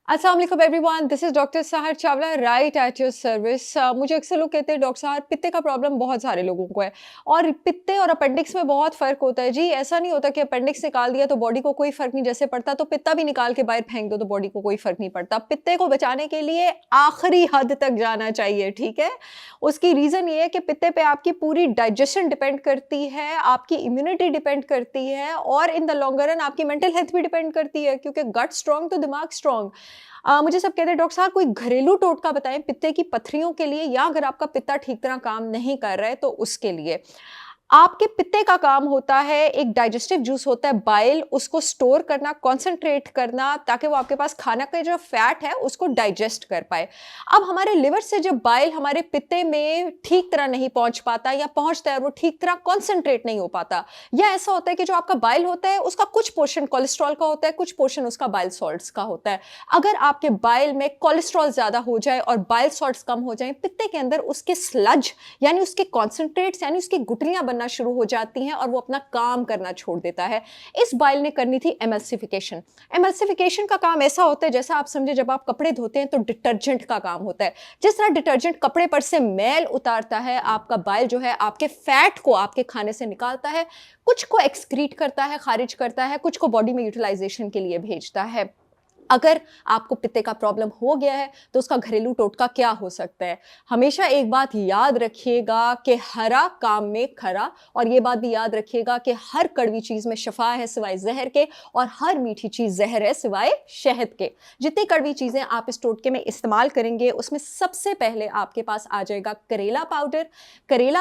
अस्सलाम वालेकुम everyone, this is doctor सहर Chawla right at your service. मुझे अक्सर लोग कहते हैं डॉक्टर साहब पित्ते का प्रॉब्लम बहुत सारे लोगों को है और पित्ते और अपेंडिक्स में बहुत फ़र्क होता है। जी ऐसा नहीं होता कि अपेंडिक्स निकाल दिया तो बॉडी को कोई फ़र्क नहीं, जैसे पड़ता तो पित्ता भी निकाल के बाहर फेंक दो तो बॉडी को कोई फ़र्क नहीं पड़ता। पित्ते को बचाने के लिए आखिरी हद तक जाना चाहिए, ठीक है। उसकी रीज़न ये है कि पित्ते पे आपकी पूरी डाइजेशन डिपेंड करती है, आपकी इम्यूनिटी डिपेंड करती है और इन द लॉन्गर रन आपकी मेंटल हेल्थ भी डिपेंड करती है, क्योंकि गट स्ट्रॉन्ग तो दिमाग स्ट्रॉन्ग। मुझे सब कहते हैं डॉक्टर साहब कोई घरेलू टोटका बताएं पित्ते की पथरियों के लिए, या अगर आपका पित्ता ठीक तरह काम नहीं कर रहा है तो उसके लिए। आपके पित्ते का काम होता है, एक डाइजेस्टिव जूस होता है बाइल, उसको स्टोर करना, कंसंट्रेट करना, ताकि वो आपके पास खाना का जो फैट है उसको डाइजेस्ट कर पाए। अब हमारे लिवर से जब बाइल हमारे पित्ते में ठीक तरह नहीं पहुंच पाता या पहुंचता है वो ठीक तरह कंसंट्रेट नहीं हो पाता, या ऐसा होता है कि जो आपका बाइल होता है उसका कुछ पोर्शन कोलेस्ट्रॉल का होता है, कुछ पोर्शन उसका बाइल सॉल्ट्स का होता है। अगर आपके बाइल में कोलेस्ट्रॉल ज्यादा हो जाए और बाइल सॉल्ट्स कम हो जाए, पित्ते के अंदर उसके स्लज यानी उसके कॉन्सेंट्रेट्स यानी उसकी गुठलियां बनना शुरू हो जाती हैं और वो अपना काम करना छोड़ देता है। इस बाइल ने करनी थी एमल्सिफिकेशन। एमल्सिफिकेशन का काम ऐसा होता है जैसा आप समझे जब आप कपड़े धोते हैं तो डिटर्जेंट का काम होता है। जिस तरह डिटर्जेंट कपड़े पर से मैल उतारता है, आपका बाइल जो है आपके फैट को आपके खाने से निकालता है, कुछ को एक्सक्रीट करता है, खारिज करता है, कुछ को बॉडी में यूटिलाइजेशन के लिए भेजता है। अगर आपको पित्ते का प्रॉब्लम हो गया है तो उसका घरेलू टोटका क्या हो सकता है? हमेशा एक बात याद रखिएगा कि हरा काम में खरा, और ये बात भी याद रखिएगा कि हर कड़वी चीज़ में शफा है सिवाय जहर के, और हर मीठी चीज़ जहर है सिवाय शहद के। जितनी कड़वी चीज़ें आप इस टोटके में इस्तेमाल करेंगे उसमें सबसे पहले आपके पास आ जाएगा करेला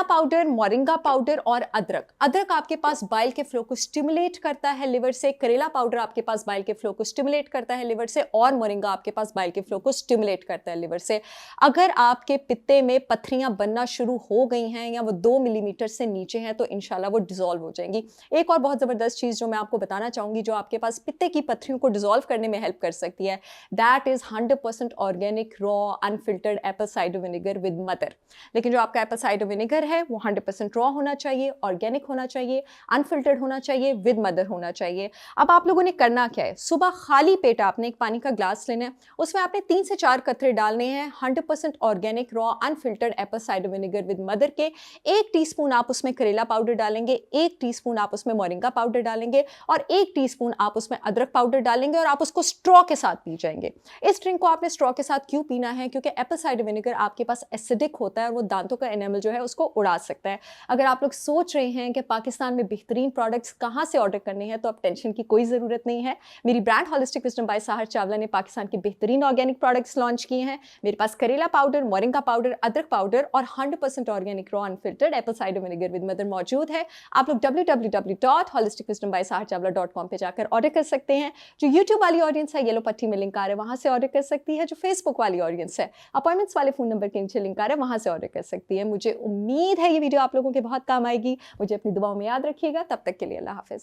पाउडर, मोरिंगा पाउडर और अदरक। अदरक आपके पास बाइल के फ्लो को स्टिमुलेट करता है लिवर से, करेला पाउडर आपके पास बाइल के फ्लो को स्टिमुलेट करता है लिवर से, और मोरिंगा आपके पास बाइल के फ्लो को स्टिमुलेट करता है लिवर से। अगर आपके पित्ते में पथरियां बनना शुरू हो गई हैं या वो 2 मिलीमीटर से नीचे हैं तो इंशाल्लाह वो डिसॉल्व हो जाएंगी। एक और बहुत जबरदस्त चीज जो मैं आपको बताना चाहूंगी जो आपके पास पित्ते की पथरियों को डिसॉल्व करने में हेल्प कर सकती है, that is 100% organic raw unfiltered Apple cider vinegar with mother. लेकिन जो आपका एप्पल साइडर विनेगर है वो 100% रॉ होना चाहिए, ऑर्गेनिक होना चाहिए, अनफिल्टर्ड होना चाहिए, विद मदर होना चाहिए। अब आप लोगों ने करना क्या है, सुबह खाली पेट आपने एक पानी का ग्लास लेना है, उसमें आपने 3 से 4 कतरे डालने हैं 100% organic raw unfiltered Apple cider vinegar with mother के। 1 टीस्पून आप उसमें करेला पाउडर डालेंगे, 1 टीस्पून आप उसमें मोरिंगा पाउडर डालेंगे और 1 टीस्पून आप उसमें अदरक पाउडर डालेंगे, और आप उसको स्ट्रॉ के साथ पी जाएंगे। इस ड्रिंक को आपने स्ट्रॉ के साथ क्यों पीना है? क्योंकि एप्पल साइडर विनेगर आपके पास एसिडिक होता है और वो दांतों का एनामल जो है उसको उड़ा सकता है। अगर आप लोग सोच रहे हैं कि पाकिस्तान में बेहतरीन प्रोडक्ट्स कहाँ से ऑर्डर करने हैं तो अब टेंशन की कोई ज़रूरत नहीं है। मेरी ब्रांड होलिस्टिक विजडम बाय सहर चावला ने पाकिस्तान के बेहतरीन ऑर्गेनिक प्रोडक्ट्स लॉन्च किए हैं। मेरे पास करेला पाउडर, मोरिंगा पाउडर, अदरक पाउडर और 100% organic raw unfiltered Apple cider vinegar with mother मौजूद है। आप लोग www.holisticwisdombysaharchavla.com पे जाकर ऑर्डर कर सकते हैं। जो यूट्यूब वाली ऑडियंस है येलो पट्टी में लिंक आ रहा है वहां से ऑर्डर कर सकती है। जो फेसबुक वाली ऑडियंस है अपॉइंटमेंट्स वाले फोन नंबर के नीचे लिंक आ रहा है वहां से ऑर्डर कर सकती है। मुझे उम्मीद है ये वीडियो आप लोगों के बहुत काम आएगी। मुझे अपनी दुआओं में याद रखिएगा। तब तक के लिए अल्लाह हाफिज।